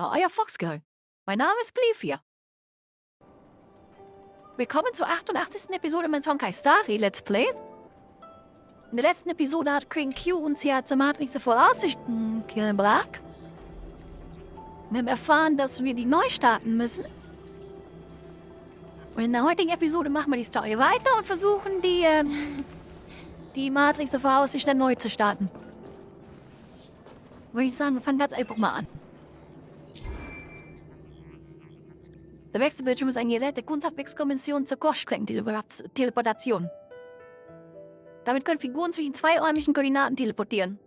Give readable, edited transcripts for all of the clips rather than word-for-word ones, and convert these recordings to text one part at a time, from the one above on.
Hallo, euer Foxgirl. Mein Name ist Plifia. Willkommen zur 88. Episode meines Honkai Story Let's Plays. In der letzten Episode hat Queen Q uns ja zur Matrix der Voraussichten gebracht. Wir haben erfahren, dass wir die neu starten müssen. Und in der heutigen Episode machen wir die Story weiter und versuchen, die Matrix der Voraussichten neu zu starten. Würde ich sagen, wir fangen ganz einfach mal an. Der Wechselbildschirm ist ein Gerät der Kunsthandwerkskonvention zur Koschklecken-Teleportation. Damit können Figuren zwischen zweiräumigen Koordinaten teleportieren.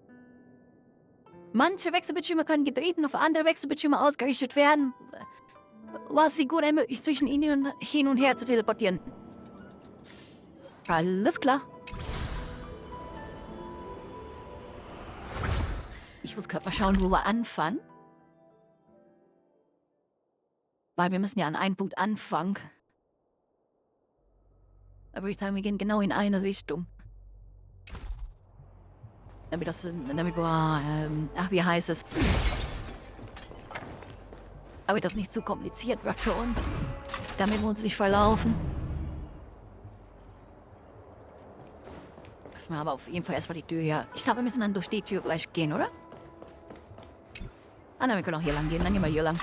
Manche Wechselbildschirme können gedreht und auf andere Wechselbildschirme ausgerichtet werden, was Figuren ermöglicht, zwischen ihnen hin und her zu teleportieren. Alles klar. Ich muss gerade mal schauen, wo wir anfangen. Weil wir müssen ja an einen Punkt anfangen. Aber ich sage, wir gehen genau in eine Richtung. Damit wie heißt es? Aber das nicht zu kompliziert wird für uns. Damit wir uns nicht verlaufen. Öffnen wir aber auf jeden Fall erstmal die Tür hier. Ich glaube, wir müssen dann durch die Tür gleich gehen, oder? Ah, nein, wir können auch hier lang gehen. Dann gehen wir hier lang.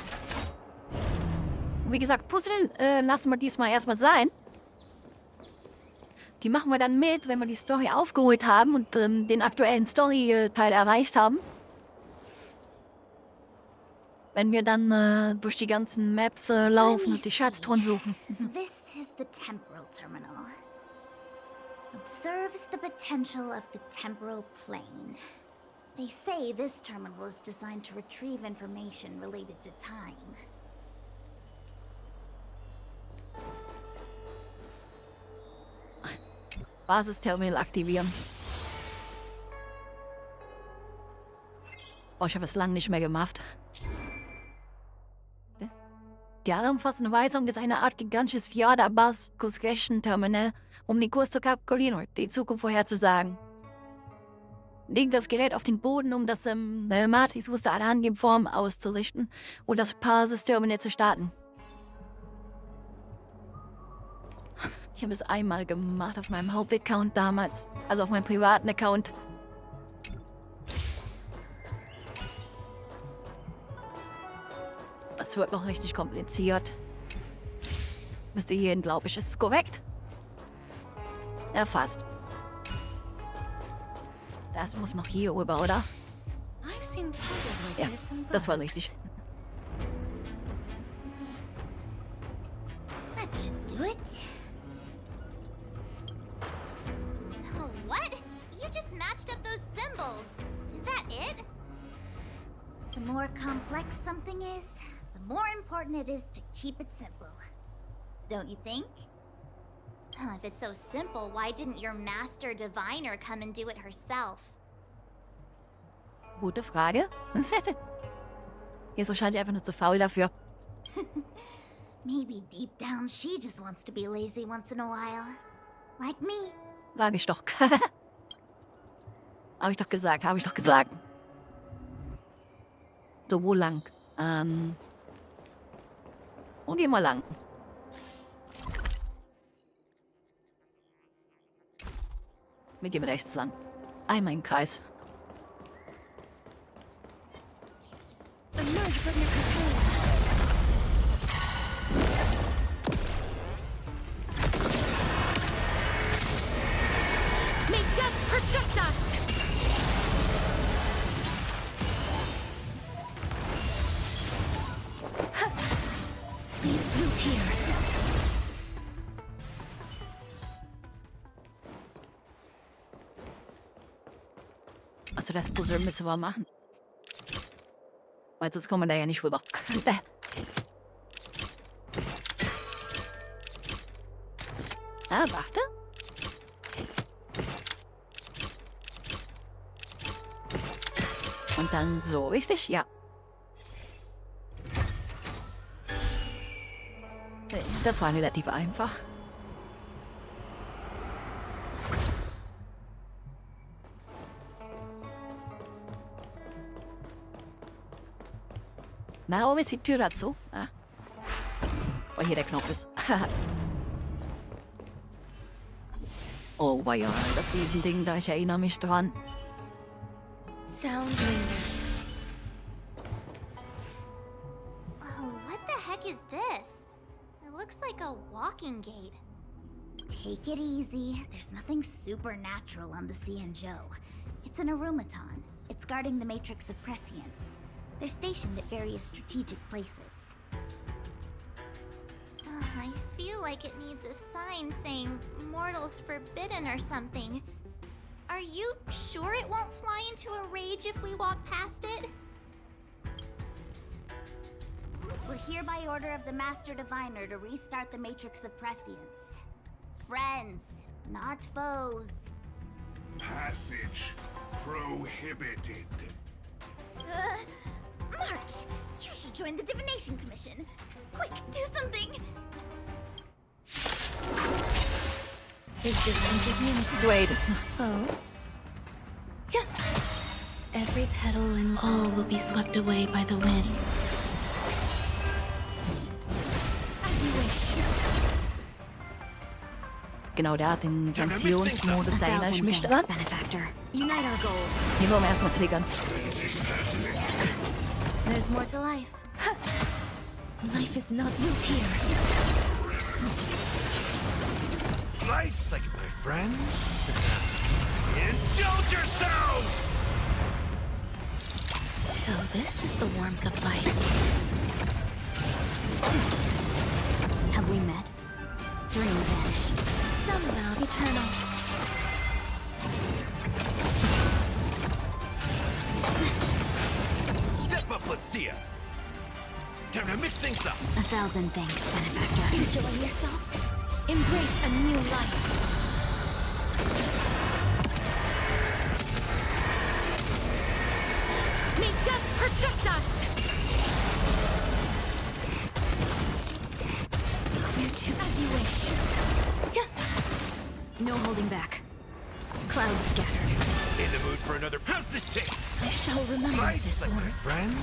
Wie gesagt, Puzzle lassen wir diesmal erstmal sein. Die machen wir dann mit, wenn wir die Story aufgeholt haben und den aktuellen Story-Teil erreicht haben. Wenn wir dann durch die ganzen Maps laufen und die Schatztruhen suchen. This is the temporal terminal. Observes the potential of the temporal plane. They say this terminal is designed to retrieve information related to time. Basisterminal aktivieren. Oh, ich habe es lange nicht mehr gemacht. Die allumfassende Weisung ist eine Art gigantisches Fjord-Abbas-Discretion-Terminal, um den Kurs zu kalkulieren und die Zukunft vorherzusagen. Legt das Gerät auf den Boden, um das Matrix-Muster einer angegebenen Form auszurichten und das Basisterminal zu starten. Ich habe es einmal gemacht auf meinem Hauptaccount damals. Also auf meinem privaten Account. Das wird noch richtig kompliziert. Müsste hier hin, glaube ich. Ist es korrekt? Ja, fast. Das muss noch hier rüber, oder? Ja, das war richtig. That should do it. What? You just matched up those symbols. Is that it? The more complex something is, the more important it is to keep it simple. Don't you think? If it's so simple, why didn't your master diviner come and do it herself? Gute Frage. Hier ist wahrscheinlich einfach nur zu faul dafür. Maybe deep down she just wants to be lazy once in a while. Like me. Sag ich doch. Habe ich doch gesagt, habe ich doch gesagt. So, wo lang? Und geh mal lang. Wir gehen rechts lang. Einmal im Kreis. May death protect us! Please build here. Also das Puzzle müssen wir machen. Weil sonst kommen wir da ja nicht rüber. Ah, warte. Und dann so, richtig? Ja. Das war relativ einfach. Na, oben ist die Tür dazu. Ah. Weil hier der Knopf ist. Oh, ja, das Riesending da, ich erinnere mich dran. Sound lingers. Oh, what the heck is this? It looks like a walking gate. Take it easy. There's nothing supernatural on the Cianjo. It's an arumaton. It's guarding the matrix of prescience. They're stationed at various strategic places. I feel like it needs a sign saying mortals forbidden or something. Are you sure it won't fly into a rage if we walk past it? We're here by order of the Master Diviner to restart the Matrix of Prescience. Friends, not foes. Passage prohibited. March! You should join the Divination Commission. Quick, do something! Wait. Oh. Yeah. Every petal and all will be swept away by the wind. As you wish. Genau, der hat den Sanktionsmodus, da erinnere ich mich dran. Benefactor. Unite our goals. Hier wollen wir erstmal triggern. There's more to life. Life is not built here. Nice, like my friends. Indulge yourselves! So this is the warmth of life. Have we met? Dream vanished. Somehow eternal. Step up, let's see ya. Time to mix things up. 1,000 thanks, Benefactor. Enjoy yourself. Embrace a new life. May death protect us! You too, as you wish. No holding back. Clouds scattered. In the mood for another. How's this taste? I shall remember Nice, this like my word. friends.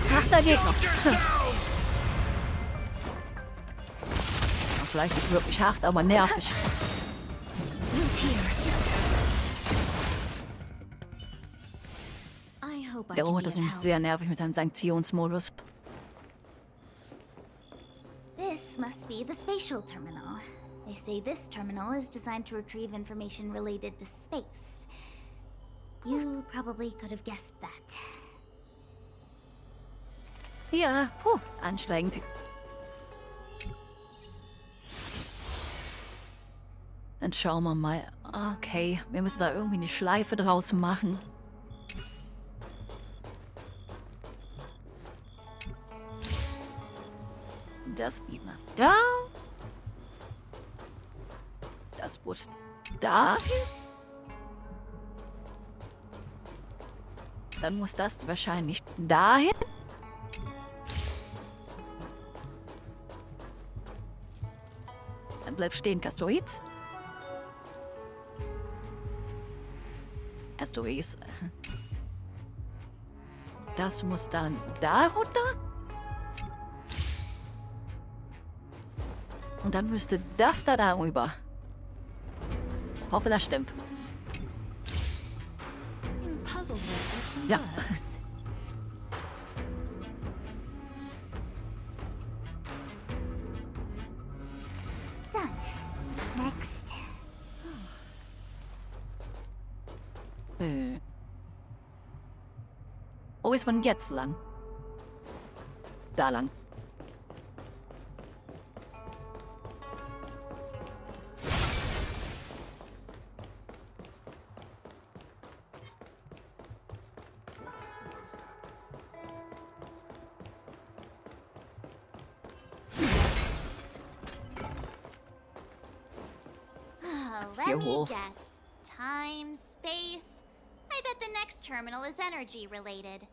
Harter Gegner. Indulge yourselves! Vielleicht nicht wirklich hart, aber nervig. Root here. I hope I Der can Robot be ist of nämlich help. sehr nervig mit seinem Sanktionsmodus. This must be the spatial terminal. They say this terminal is designed to retrieve information related to space. You probably could have guessed that. Ja, anstrengend. Dann schauen wir mal. Okay, wir müssen da irgendwie eine Schleife draus machen. Das blieb nach da. Das wurde dahin. Dann muss das wahrscheinlich dahin. Dann bleib stehen, Kastoid. Kastoid. Das muss dann da runter. Und dann müsste das da darüber. Hoffe, das stimmt. In puzzles like this, it Ja. works. Done. Next. Wo ist man jetzt lang? Da lang. Let Yo. me guess. Time, space. I bet the next terminal is energy related.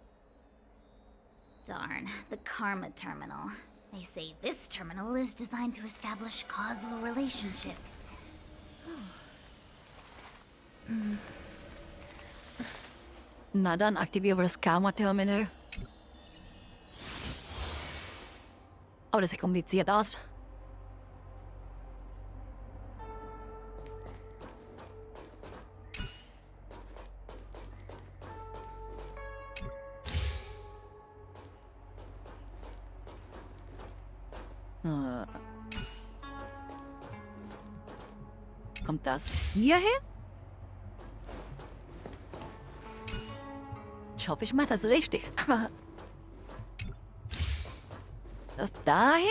Darn, the Karma Terminal. They say this terminal is designed to establish causal relationships. Na dann aktivieren wir das Karma-Terminal. Oh, das sieht kompliziert aus. Kommt das hierher? Ich hoffe, ich mache das richtig. Aber das dahin?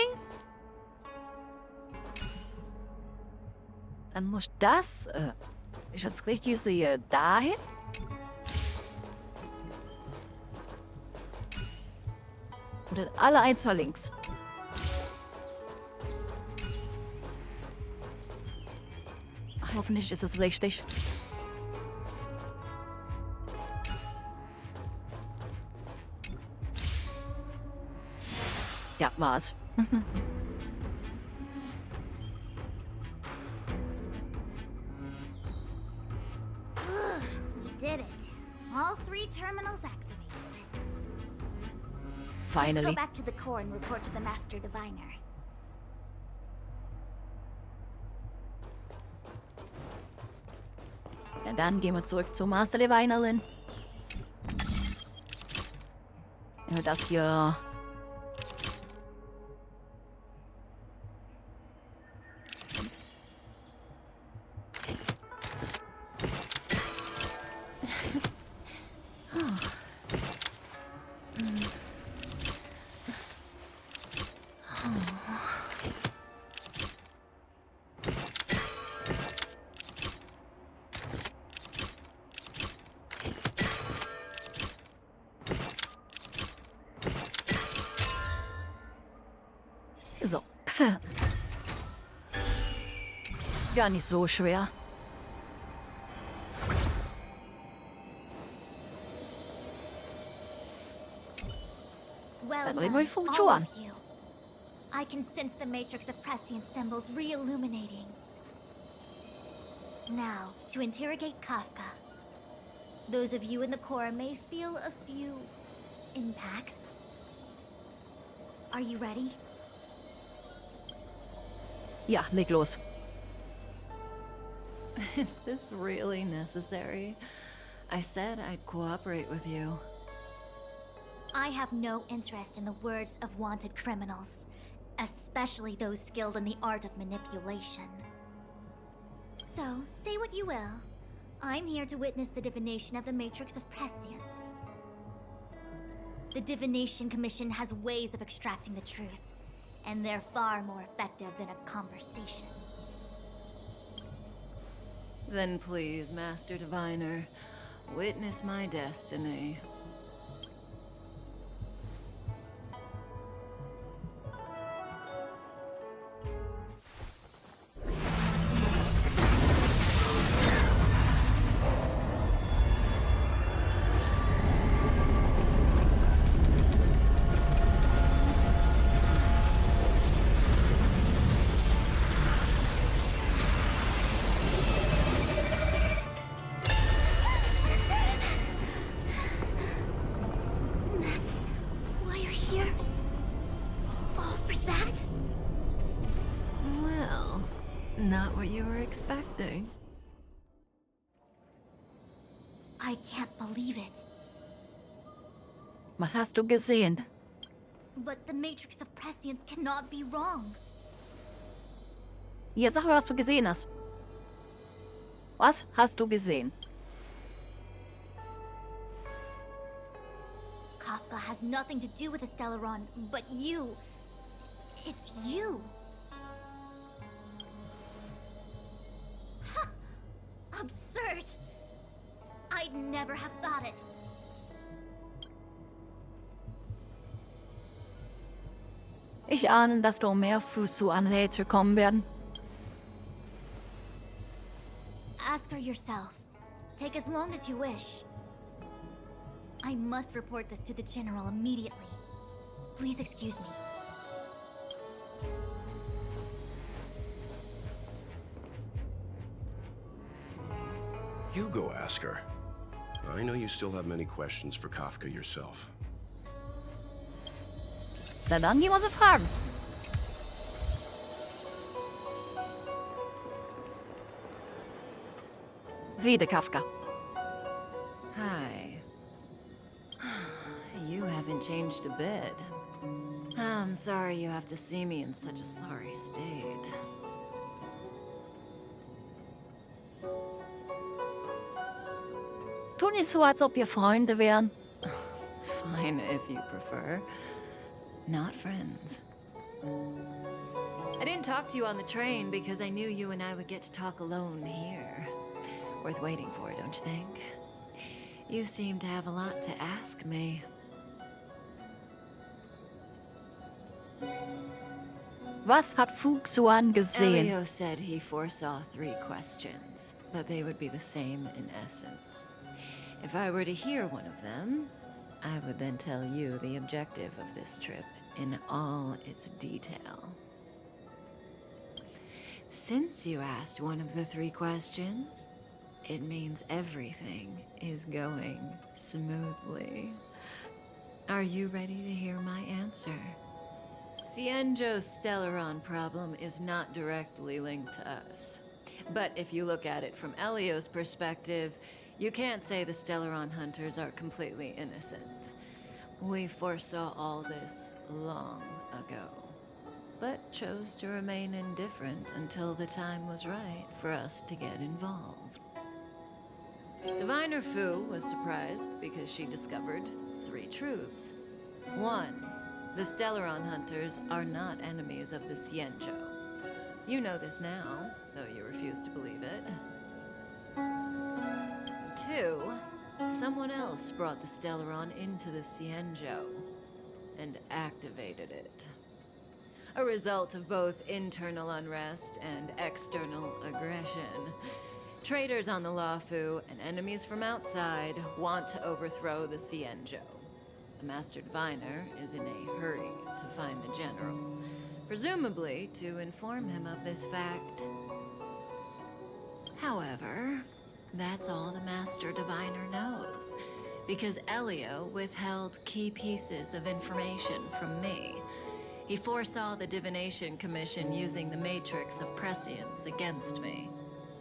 Dann muss das, ich jetzt richtig sehe, dahin? Oder alle eins war links. Hoffentlich ist es richtig. Ja, war's. We did it. All 3 terminals activated. Let's Finally. go back to the core and report to the Master Diviner. Ja, dann gehen wir zurück zur Master Divinerin. Ja, das hier. So. Gar nicht so schwer. Well Dann done, reden wir von all Joan. of you. I can sense the matrix of prescient symbols re-illuminating. Now, to interrogate Kafka. Those of you in the core may feel a few impacts. Are you ready? Ja, leg los. Is this really necessary? I said I'd cooperate with you. I have no interest in the words of wanted criminals, especially those skilled in the art of manipulation. So, say what you will. I'm here to witness the divination of the Matrix of Prescience. The Divination Commission has ways of extracting the truth, and they're far more effective than a conversation. Then please, Master Diviner, witness my destiny. Why you're here? All for that? Well, not what you were expecting. I can't believe it. Was hast du gesehen? But the Matrix of Prescience cannot be wrong. Hier, sag mal, was du gesehen hast. Was hast du gesehen? Kafka has nothing to do with the Stellaron, but you. It's you. Absurd. I'd never have thought it. Ich ahne, dass du mehr Fuß zu Anräte kommen werden. Ask her yourself. Take as long as you wish. I must report this to the General immediately. Please excuse me. You go ask her. I know you still have many questions for Kafka yourself. Na dann gehen wir sie fragen. Wieder Kafka. Hi. You haven't changed a bit. I'm sorry you have to see me in such a sorry state. Tu nicht so, als ob ihr Freunde wären. Fine if you prefer. Not friends. I didn't talk to you on the train because I knew you and I would get to talk alone here. Worth waiting for, don't you think? You seem to have a lot to ask me. Was hat Fuchsuan gesehen? Elio said he foresaw 3 questions, but they would be the same in essence. If I were to hear one of them, I would then tell you the objective of this trip in all its detail. Since you asked one of the 3 questions, it means everything is going smoothly. Are you ready to hear my answer? Cienjo's Stellaron problem is not directly linked to us. But if you look at it from Elio's perspective, you can't say the Stellaron hunters are completely innocent. We foresaw all this long ago, but chose to remain indifferent until the time was right for us to get involved. Diviner Fu was surprised because she discovered 3 truths. 1. The Stellaron hunters are not enemies of the Cienjo. You know this now, though you refuse to believe it. 2. Someone else brought the Stellaron into the Cienjo and activated it. A result of both internal unrest and external aggression. Traitors on the Luofu and enemies from outside want to overthrow the Cienjo. The Master Diviner is in a hurry to find the General, presumably to inform him of this fact. However, that's all the Master Diviner knows, because Elio withheld key pieces of information from me. He foresaw the Divination Commission using the Matrix of Prescience against me.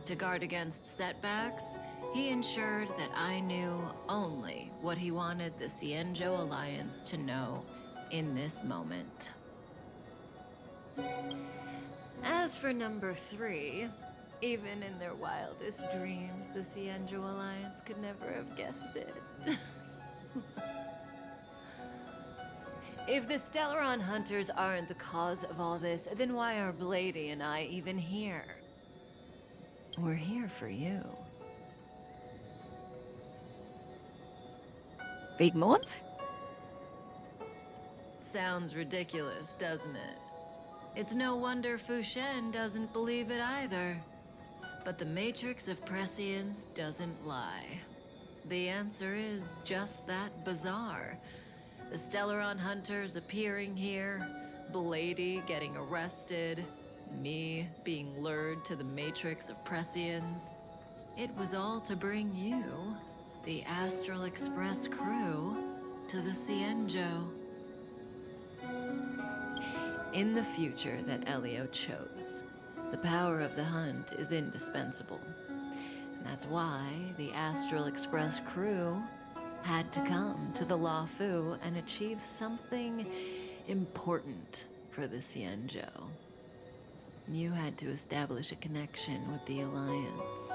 To guard against setbacks, he ensured that I knew only what he wanted the Cienjo Alliance to know in this moment. As for number 3, even in their wildest dreams, the Cienjo Alliance could never have guessed it. If the Stellaron hunters aren't the cause of all this, then why are Blady and I even here? We're here for you. Wegen uns? Sounds ridiculous, doesn't it? It's no wonder Fu Shen doesn't believe it either. But the Matrix of Prescience doesn't lie. The answer is just that bizarre. The Stellaron hunters appearing here, Blady getting arrested, me being lured to the Matrix of Prescience. It was all to bring you, the Astral Express crew, to the Cienjo. In the future that Elio chose, the power of the hunt is indispensable. And that's why the Astral Express crew had to come to the Luofu and achieve something important for the Cienjo. You had to establish a connection with the Alliance.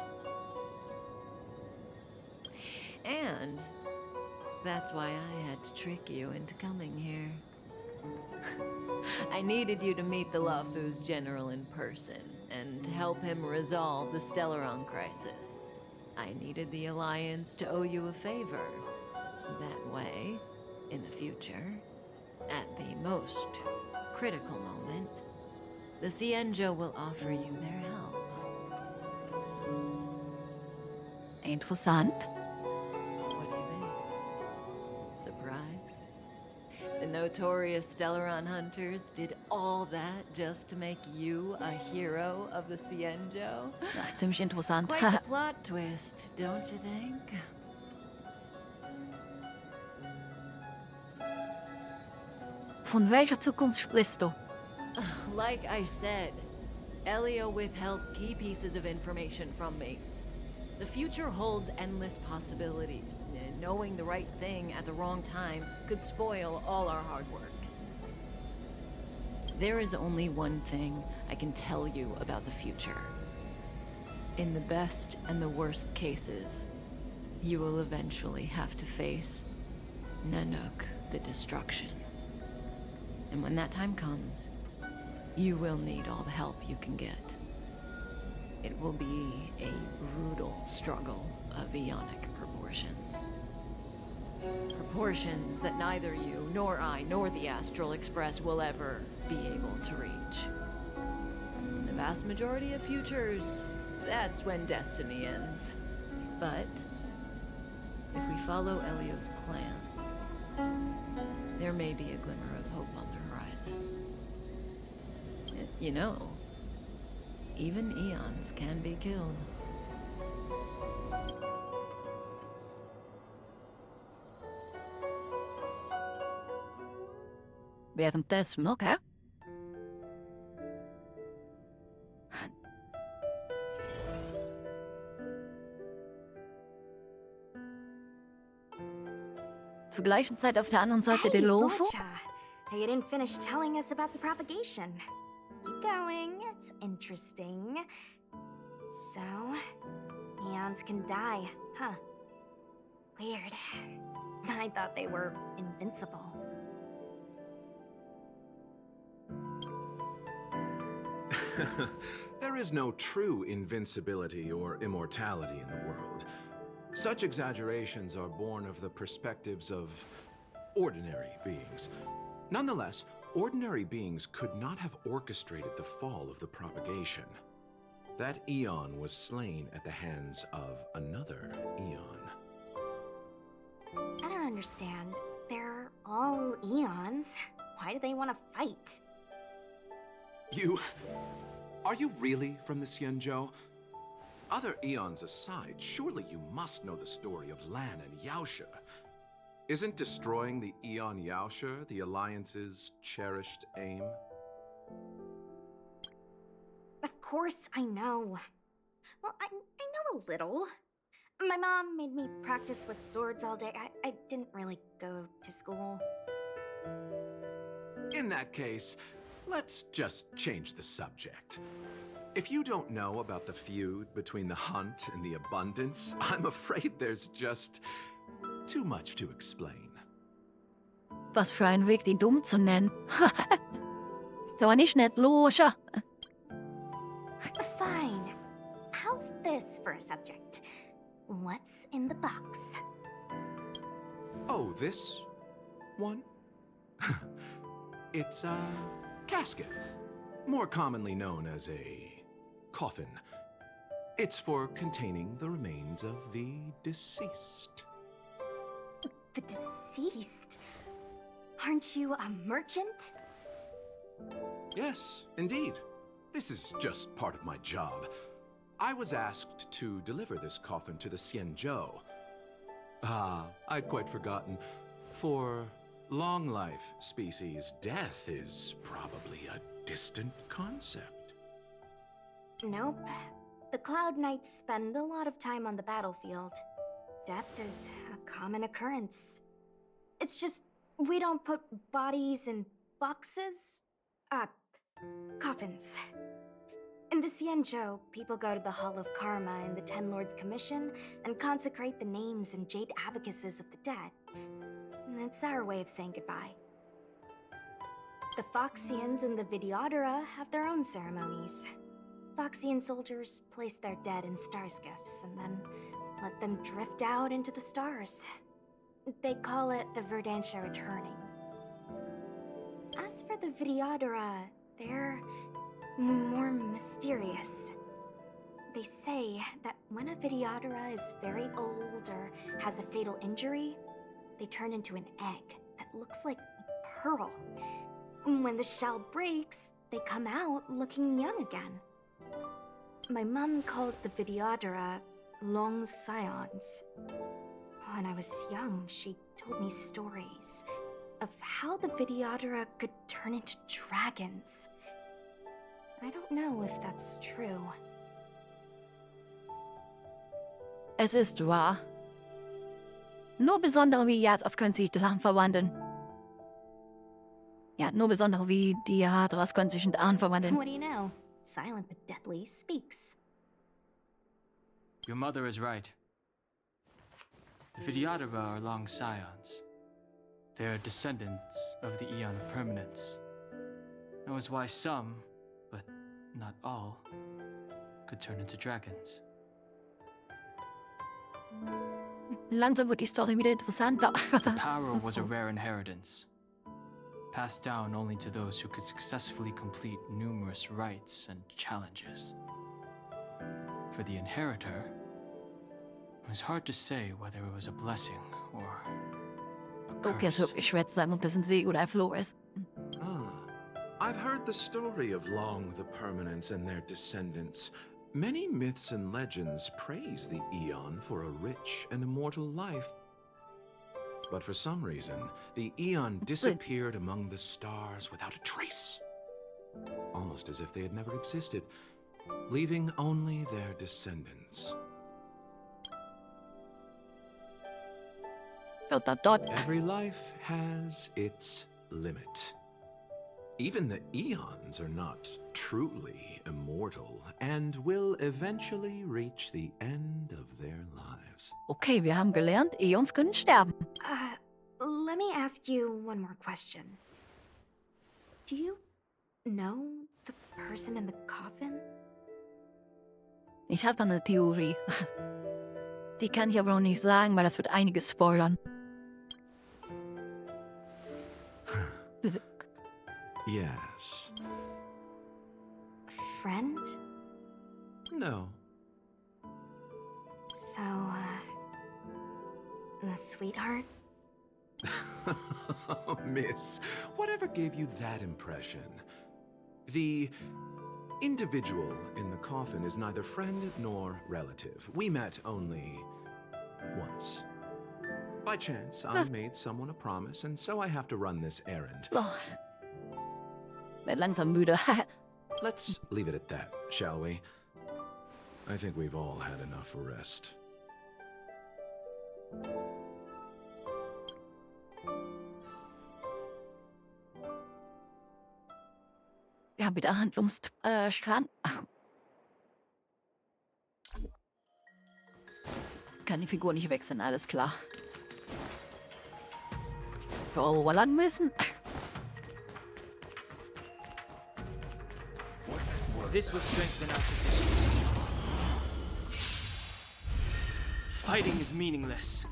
And that's why I had to trick you into coming here. I needed you to meet the Luofu's general in person and help him resolve the Stellaron crisis. I needed the Alliance to owe you a favor. That way, in the future, at the most critical moment, the Cienjo will offer you their help. Interessant. What do you think? Surprised? The notorious Stellaron hunters did all that just to make you a hero of the Cienjo? Ach, ziemlich interessant. Quite the plot twist, don't you think? Von welcher Zukunft sprichst du? Like I said, Elio withheld key pieces of information from me. The future holds endless possibilities. Knowing the right thing at the wrong time could spoil all our hard work. There is only one thing I can tell you about the future. In the best and the worst cases, you will eventually have to face Nanook, the destruction. And when that time comes, you will need all the help you can get. It will be a brutal struggle of eonic proportions. Proportions that neither you, nor I, nor the Astral Express will ever be able to reach. In the vast majority of futures, that's when destiny ends. But if we follow Elio's plan, there may be a glimmer of hope on the horizon. You know, even eons can be killed. Währenddessen, okay? Zur gleichen Zeit auf der anderen Seite der Lofo. Gotcha. You didn't finish telling us about the propagation. Keep going, it's interesting. So, eons can die, huh? Weird. I thought they were invincible. There is no true invincibility or immortality in the world. Such exaggerations are born of the perspectives of ordinary beings. Nonetheless, ordinary beings could not have orchestrated the fall of the propagation. That eon was slain at the hands of another eon. I don't understand. They're all eons. Why do they want to fight? Are you really from the Xianzhou? Other eons aside, surely you must know the story of Lan and Yaoshe. Isn't destroying the Eon Yaoshe the Alliance's cherished aim? Of course I know. Well, I know a little. My mom made me practice with swords all day. I didn't really go to school. In that case, let's just change the subject. If you don't know about the feud between the Hunt and the Abundance, I'm afraid there's just too much to explain. Was für ein Weg, die dumm zu nennen. So war nicht nett, Losche. Fine. How's this for a subject? What's in the box? Oh, this one? It's a casket, more commonly known as a coffin. It's for containing the remains of the deceased. The deceased? Aren't you a merchant? Yes, indeed. This is just part of my job. I was asked to deliver this coffin to the Xianzhou. Ah, I'd quite forgotten. For long life species, death is probably a distant concept. Nope. The Cloud Knights spend a lot of time on the battlefield. Death is a common occurrence. It's just, we don't put bodies in boxes? Coffins. In the Xianzhou, people go to the Hall of Karma in the Ten Lords Commission and consecrate the names and jade abacuses of the dead. It's our way of saying goodbye. The Foxians and the Videodora have their own ceremonies. Foxian soldiers place their dead in star skiffs and then let them drift out into the stars. They call it the Verdantia returning. As for the Videodora, they're more mysterious. They say that when a Videodora is very old or has a fatal injury, they turn into an egg that looks like a pearl. When the shell breaks, they come out looking young again. My mom calls the Videodora long scions. When I was young, she told me stories of how the Videodora could turn into dragons. I don't know if that's true. Es ist wahr. Nur besondere Viatras können sich daran verwandeln. Ja, nur besondere Viatras können sich daran verwandeln. What do you know? Silent but deadly speaks. Your mother is right. The Vidyadhara are long scions. They are descendants of the Eon of Permanence. That was why some, but not all, could turn into dragons. Langsam wird die Story wieder interessanter. The power was a rare inheritance, passed down only to those who could successfully complete numerous rites and challenges. For the inheritor, it was hard to say whether it was a blessing or a Okay, es wird curse. geschwätzt sein, ob das ein See oder ein Floh ist. I've heard the story of Long the Permanence and their descendants. Many myths and legends praise the Eon for a rich and immortal life. But for some reason, the Eon disappeared among the stars without a trace. Almost as if they had never existed, leaving only their descendants. Dort. Every life has its limit. Even the Eons are not truly immortal and will eventually reach the end of their lives. Okay, wir haben gelernt, Eons können sterben. Let me ask you one more question. Do you know the person in the coffin? Ich habe da eine Theorie. Die kann ich aber noch nicht sagen, weil das wird einiges spoilern. Yes. A friend? No. So, a sweetheart? Miss, whatever gave you that impression? The individual in the coffin is neither friend nor relative. We met only once. By chance, I made someone a promise, and so I have to run this errand. Oh. Werd langsam müde. Let's leave it at that, shall we? I think we've all had enough rest. Wir haben wieder Handlungsstrand. Kann die Figur nicht wechseln, alles klar. Wo wir lang müssen. This will strengthen our position. Fighting is meaningless.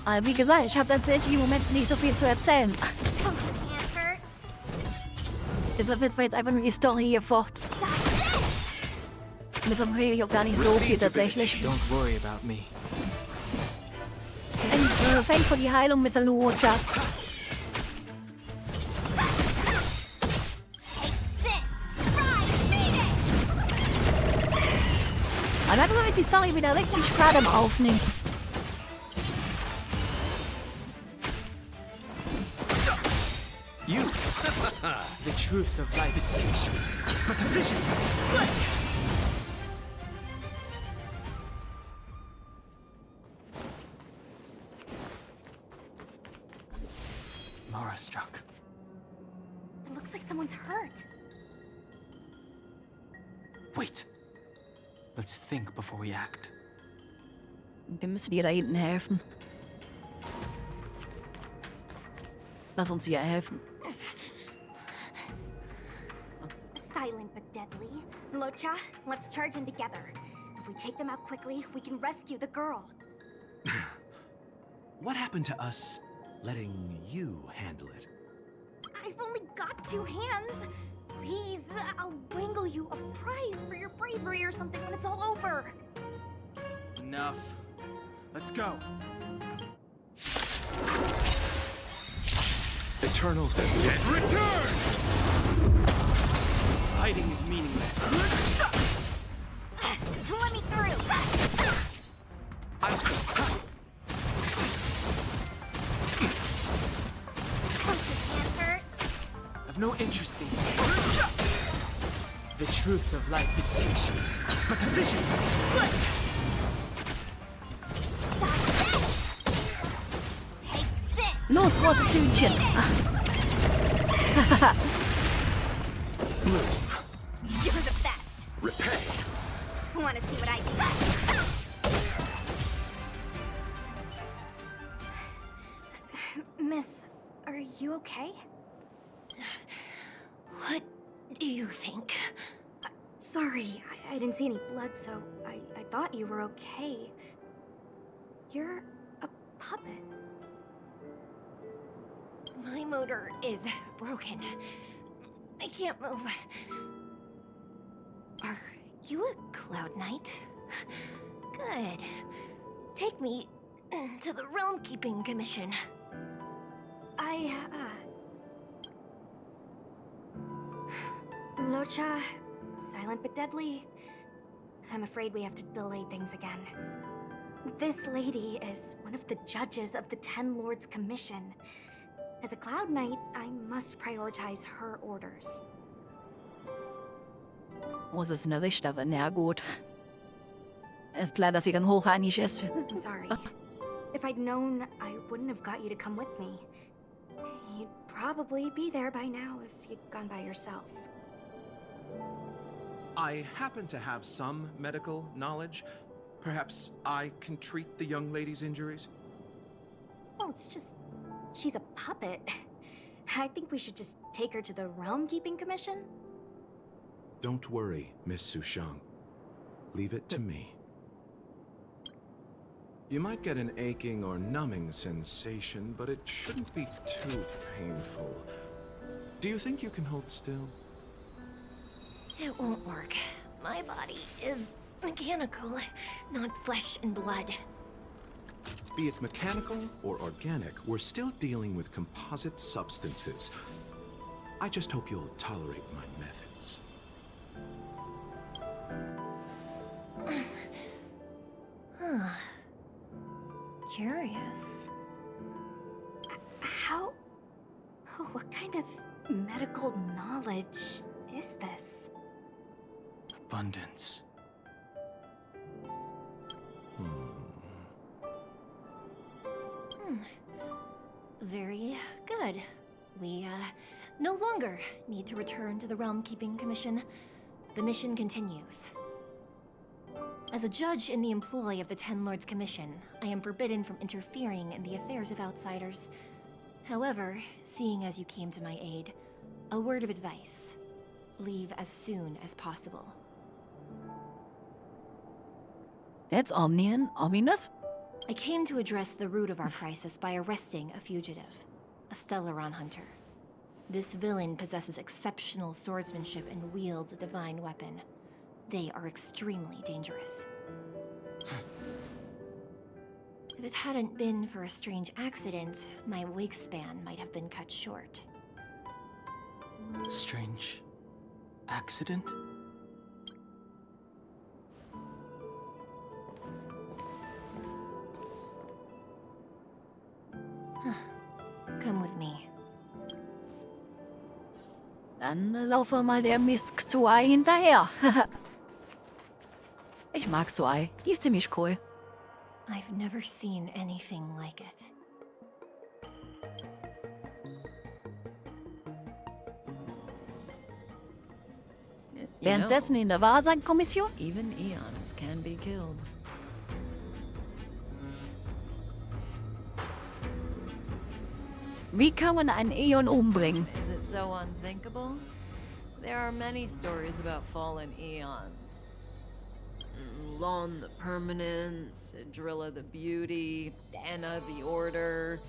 Aber wie gesagt, ich habe tatsächlich im Moment nicht so viel zu erzählen. Don't your hands hurt? Deshalb jetzt einfach nur die Story hier fort. Deshalb rede ich auch gar nicht so viel tatsächlich. Don't worry about me. Thanks für die Heilung, Mr. Luocha. Und dann ist die Story wieder richtig gerade am Aufnehmen. You! The truth of life is sexual. It's but a vision. Mara struck. It looks like someone's hurt. Wait. Let's think before we act. Wir müssen ihr da hinten helfen. Lass uns ihr helfen. Silent but deadly. Locha, let's charge in together. If we take them out quickly, we can rescue the girl. What happened to us letting you handle it? I've only got 2 hands. Please, I'll wangle you a prize for your bravery or something when it's all over. Enough. Let's go. Eternals that Return! Fighting is meaningless. Let me through! I'm still. no interest in you. The truth of life is sexual. It's but a vision. Take this! Los, großes Hühnchen. You're the best! Repay! Wanna see what I do? Miss, are you okay? What do you think? Sorry, I didn't see any blood, so I thought you were okay. You're a puppet. My motor is broken. I can't move. Are you a Cloud Knight? Good. Take me to the Realm Keeping Commission. Locha, silent but deadly. I'm afraid we have to delay things again. This lady is one of the judges of the Ten Lords Commission. As a Cloud Knight, I must prioritize her orders. Was ist eine Richter, na gut. Ist klar, dass sie dann hochrannig ist. I'm sorry. If I'd known, I wouldn't have got you to come with me. You'd probably be there by now if you'd gone by yourself. I happen to have some medical knowledge. Perhaps I can treat the young lady's injuries? Well, it's just... she's a puppet. I think we should just take her to the Realm Keeping Commission? Don't worry, Miss Sushang. Leave it to me. You might get an aching or numbing sensation, but it shouldn't be too painful. Do you think you can hold still? It won't work. My body is mechanical, not flesh and blood. Be it mechanical or organic, we're still dealing with composite substances. I just hope you'll tolerate my methods. Huh. Curious. How... oh, what kind of medical knowledge is this? Abundance. Very good. We, no longer need to return to the Realm Keeping Commission. The mission continues. As a judge in the employ of the Ten Lords Commission, I am forbidden from interfering in the affairs of outsiders. However, seeing as you came to my aid, a word of advice. Leave as soon as possible. That's ominous. I came to address the root of our crisis by arresting a fugitive, a Stellaron hunter. This villain possesses exceptional swordsmanship and wields a divine weapon. They are extremely dangerous. If it hadn't been for a strange accident, my wake span might have been cut short. Strange accident? Come with me. Dann laufe mal der Miss Xuai hinterher. Ich mag Xuai. Die ist ziemlich cool. I've never seen anything like it. Währenddessen in der Wahrsagekommission? Even eons can be killed. Wie kann man einen Eon umbringen? Is it so unthinkable? There are many stories about fallen eons. Lon the Permanence, Drilla the Beauty, Anna the Order,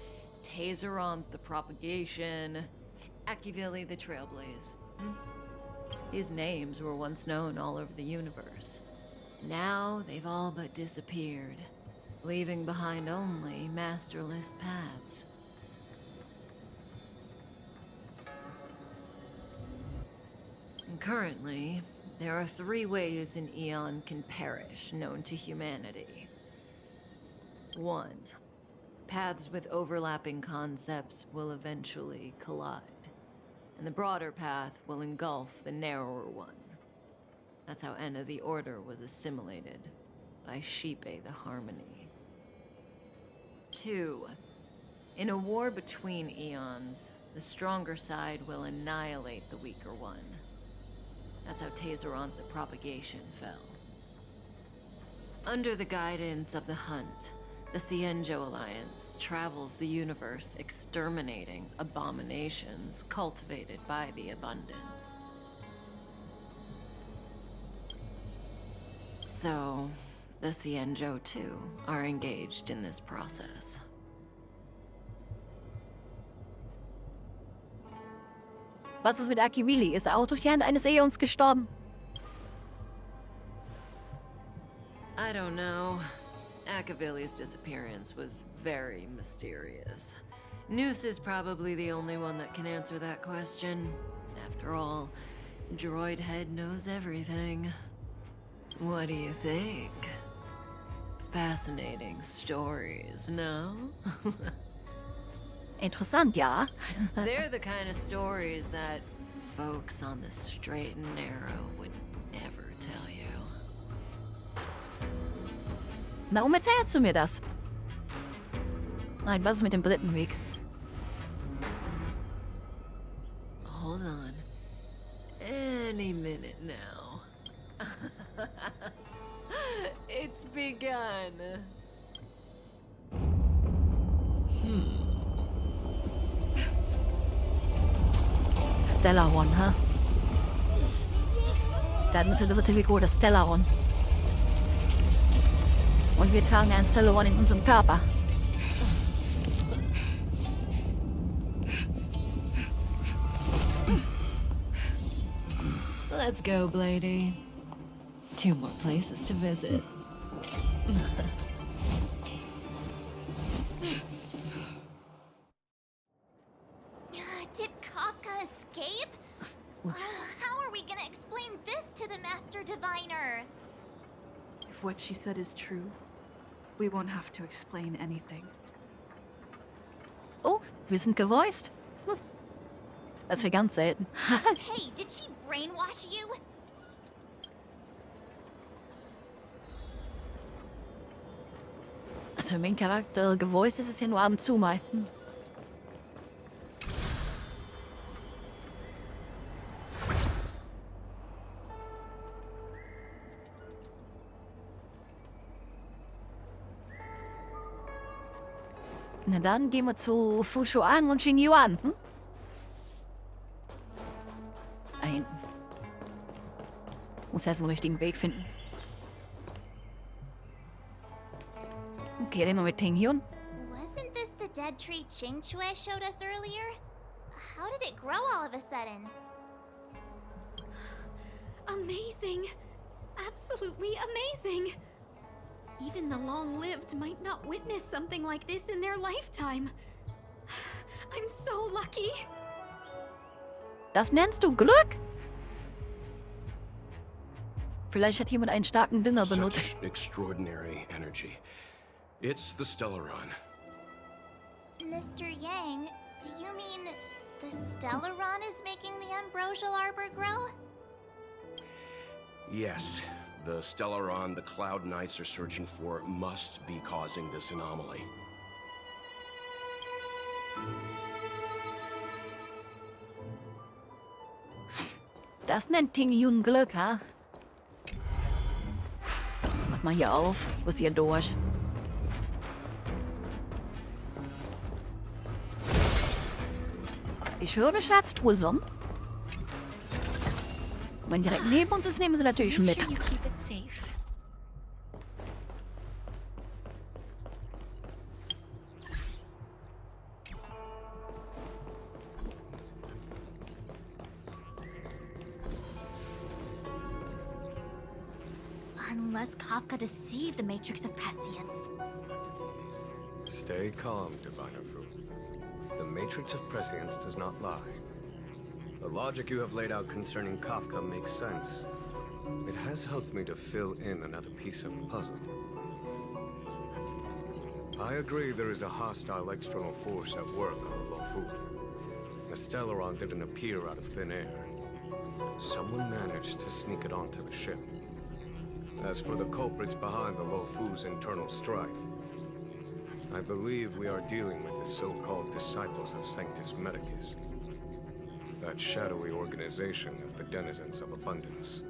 Tazeronth the Propagation, Akivili the Trailblaze. These names were once known all over the universe. Now they've all but disappeared, leaving behind only masterless paths. And currently, there are 3 ways an eon can perish known to humanity. 1. Paths with overlapping concepts will eventually collide. and the broader path will engulf the narrower one. That's how Enna the Order was assimilated, by Shipe the Harmony. 2. In a war between eons, the stronger side will annihilate the weaker one. That's how Tazeronth the Propagation fell. Under the guidance of the Hunt, the Cienjo Alliance travels the universe exterminating abominations cultivated by the Abundance. So, the Cienjo too are engaged in this process. Was ist mit Akivili? Ist er auch durch die Hand eines Äons gestorben? I don't know. Akavili's disappearance was very mysterious. Noose is probably the only one that can answer that question. After all, Droid Head knows everything. What do you think? Fascinating stories, no? Interessant, ja. They're the kind of stories that folks on the straight and narrow would never tell you. Warum erzählst du mir das? Nein, was ist mit dem dritten Weg? Hold on. Any minute now. It's begun. Stellaron, ha? Dann müssen wir dritte Weg oder Stellaron. Und wir tragen ein Stellaron in unserem Körper. Let's go, Blady. 2 more places to visit. Did Kafka escape? How are we gonna explain this to the Master Diviner? If what she said is true, we won't have to explain anything. Oh, wir sind gevoiced. Das ist ganz selten. Hey, did she brainwash you? Also mein Charakter gevoiced ist es ja nur ab und zu mal. Na dann gehen wir zu Fushuan und Xingyuan. Ein. Muss erst den richtigen Weg finden. Okay, reden wir mit Tinghyun. Wasn't this the dead tree Qingque showed us earlier? How did it grow all of a sudden? Amazing! Absolutely amazing! Even the long-lived might not witness something like this in their lifetime. I'm so lucky. Das nennst du Glück? Vielleicht hat jemand einen starken Dünger benutzt. Such extraordinary energy. It's the Stellaron. Mr. Yang, do you mean the Stellaron is making the ambrosial arbor grow? Yes, the Stellaron the Cloud Knights are searching for must be causing this anomaly. Das nennt Tinghyun Glück, ha? Mach mal hier auf. Ich muss hier durch. Ich höre Schatztrusen. Wenn direkt neben uns ist, nehmen sie natürlich mit. Make sure you keep it safe. Unless Kafka deceived the Matrix of Prescience. Stay calm, Diviner Fruit. The Matrix of Prescience does not lie. The logic you have laid out concerning Kafka makes sense. It has helped me to fill in another piece of the puzzle. I agree there is a hostile external force at work on Lofu. The Stellaron didn't appear out of thin air. Someone managed to sneak it onto the ship. As for the culprits behind the Lofu's internal strife, I believe we are dealing with the so-called Disciples of Sanctus Medicus. That shadowy organization of the denizens of abundance.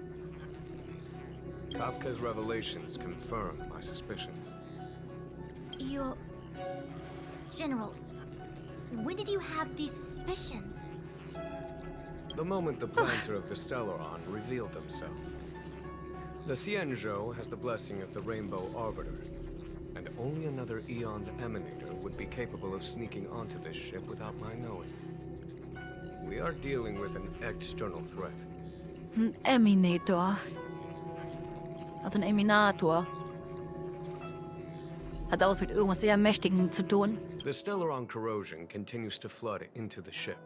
Kafka's revelations confirm my suspicions. General, when did you have these suspicions? The moment the planter of the Stellaron revealed himself. The Xianzhou has the blessing of the Rainbow Arbiter, and only another Eon Emanator would be capable of sneaking onto this ship without my knowing. We are dealing with an external threat. Ein Eminator. Also ein Eminator. Hat alles mit irgendwas sehr Mächtigem zu tun. The Stellaron corrosion continues to flood into the ship.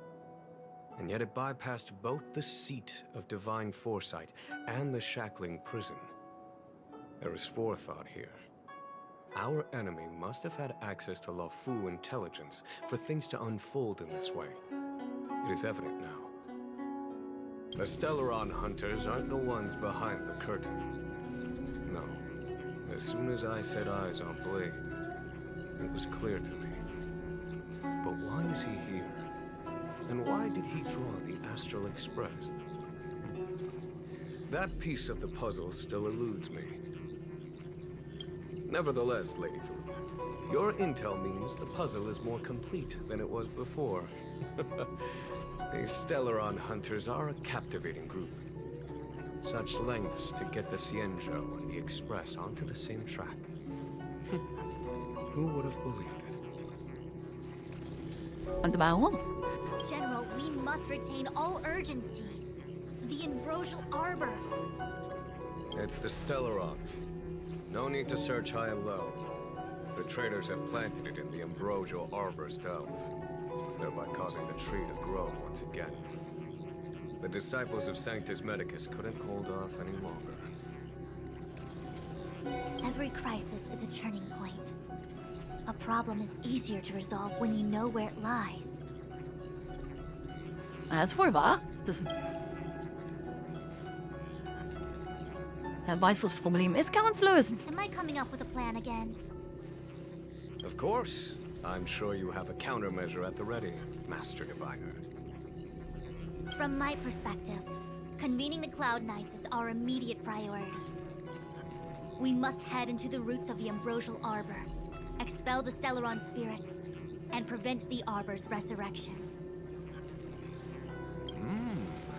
And yet it bypassed both the seat of divine foresight and the shackling prison. There is forethought here. Our enemy must have had access to Lofu intelligence for things to unfold in this way. It is evident now. The Stellaron hunters aren't the ones behind the curtain. No. As soon as I set eyes on Blade, it was clear to me. But why is he here? And why did he draw the Astral Express? That piece of the puzzle still eludes me. Nevertheless, Lady Fu, your intel means the puzzle is more complete than it was before. These Stellaron hunters are a captivating group. Such lengths to get the Xianzhou and the Express onto the same track. Who would have believed it? Und warum? General, we must retain all urgency. The Ambrosial Arbor. It's the Stellaron. No need to search high and low. The traders have planted it in the Ambrosial Arbor's delve, thereby causing the tree to grow once again. The Disciples of Sanctus Medicus couldn't hold off any longer. Every crisis is a turning point. A problem is easier to resolve when you know where it lies. Das ist wohl wahr. Er weiß, was das Problem ist, kann man's lösen. Am I coming up with a plan again? Of course. I'm sure you have a countermeasure at the ready, Master Diviner. From my perspective, convening the Cloud Knights is our immediate priority. We must head into the roots of the Ambrosial Arbor, expel the Stellaron spirits, and prevent the Arbor's resurrection.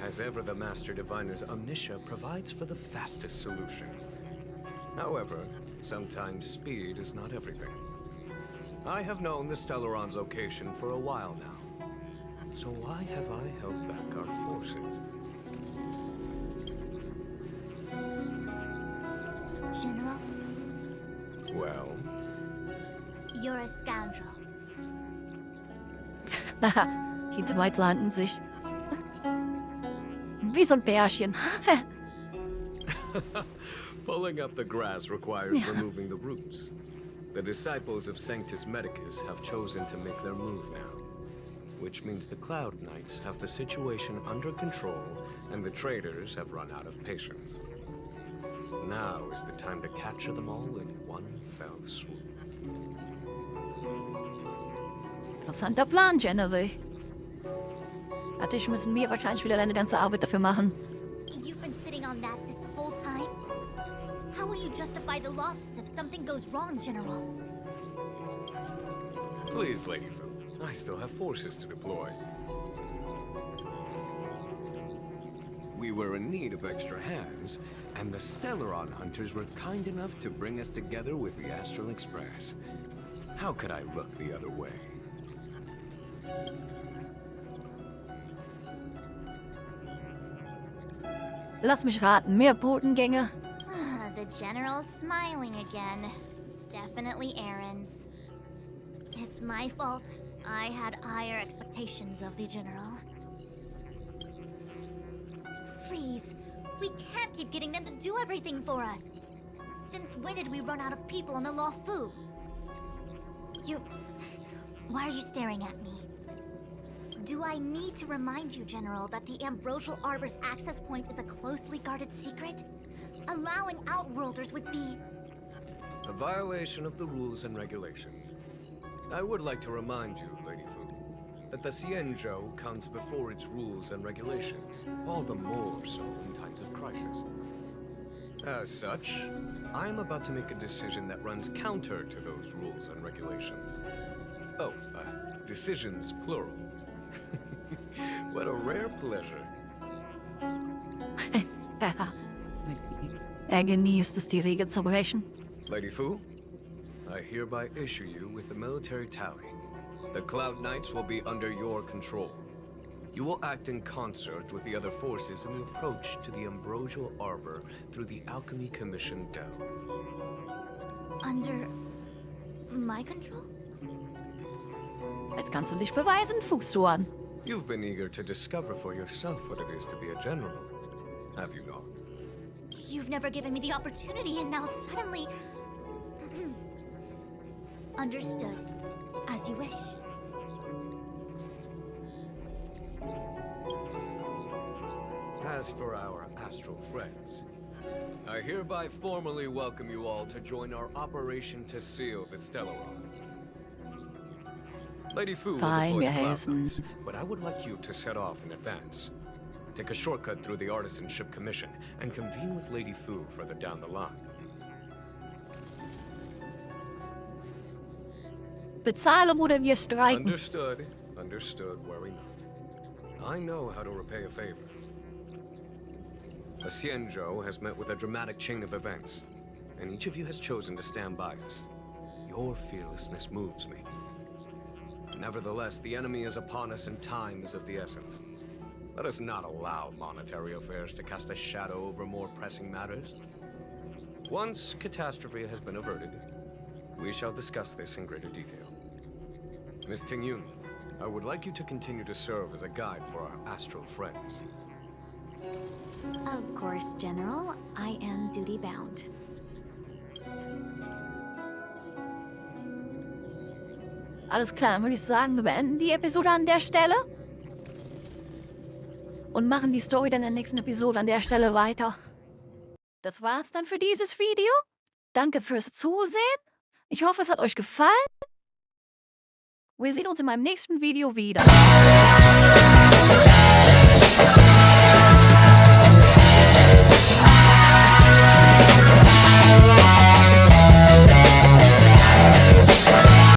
As ever, the Master Diviner's omniscia provides for the fastest solution. However, sometimes speed is not everything. I have known the Stellaron's location for a while now. So why have I held back our forces? General? Well? You're a scoundrel. Die zwei landen sich. Wie so ein Bärchen. Pulling up the grass requires removing the roots. The Disciples of Sanctus Medicus have chosen to make their move now. Which means the Cloud Knights have the situation under control, and the traders have run out of patience. Now is the time to capture them all in one fell swoop. Interessanter Plan, General. Natürlich müssen wir wahrscheinlich wieder deine ganze Arbeit dafür machen. You've been sitting on that this whole time? How will you justify the losses if something goes wrong, General? Please, Lady Fu. I still have forces to deploy. We were in need of extra hands, and the Stellaron hunters were kind enough to bring us together with the Astral Express. How could I look the other way? Lass mich raten, mehr Botengänge? The General's smiling again. Definitely Aaron's. It's my fault. I had higher expectations of the General. Please, we can't keep getting them to do everything for us. Since when did we run out of people on the Lofu? Why are you staring at me? Do I need to remind you, General, that the Ambrosial Arbor's access point is a closely guarded secret? Allowing Outworlders would be... A violation of the rules and regulations. I would like to remind you, Lady Fu, that the Xianzhou comes before its rules and regulations, all the more so in times of crisis. As such, I am about to make a decision that runs counter to those rules and regulations. Oh, decisions plural. What a rare pleasure. Genießt es, die Regeln zu brechen. Lady Fu, I hereby issue you with the military tally. The Cloud Knights will be under your control. You will act in concert with the other forces in the approach to the Ambrosial Arbor through the Alchemy Commission delve. Under... my control? Jetzt kannst du dich beweisen, Fuchs du an. You've been eager to discover for yourself what it is to be a general, have you not? You've never given me the opportunity, and now suddenly... Understood. As you wish. As for our astral friends, I hereby formally welcome you all to join our operation to seal the Stellaron. Lady Fu will deploy the Cloud Knights, but I would like you to set off in advance. Take a shortcut through the Artisanship Commission and convene with Lady Fu further down the line. Bezahlen oder wir streiken. Understood. Understood. Worry not. I know how to repay a favor. The Xianzhou has met with a dramatic chain of events, and each of you has chosen to stand by us. Your fearlessness moves me. Nevertheless, the enemy is upon us and time is of the essence. Let us not allow monetary affairs to cast a shadow over more pressing matters. Once catastrophe has been averted, we shall discuss this in greater detail. Miss Tingyun, I would like you to continue to serve as a guide for our astral friends. Of course, General. I am duty-bound. Alles klar, würde ich sagen, wir beenden die Episode an der Stelle. Und machen die Story dann in der nächsten Episode an der Stelle weiter. Das war's dann für dieses Video. Danke fürs Zusehen. Ich hoffe, es hat euch gefallen. Wir sehen uns in meinem nächsten Video wieder.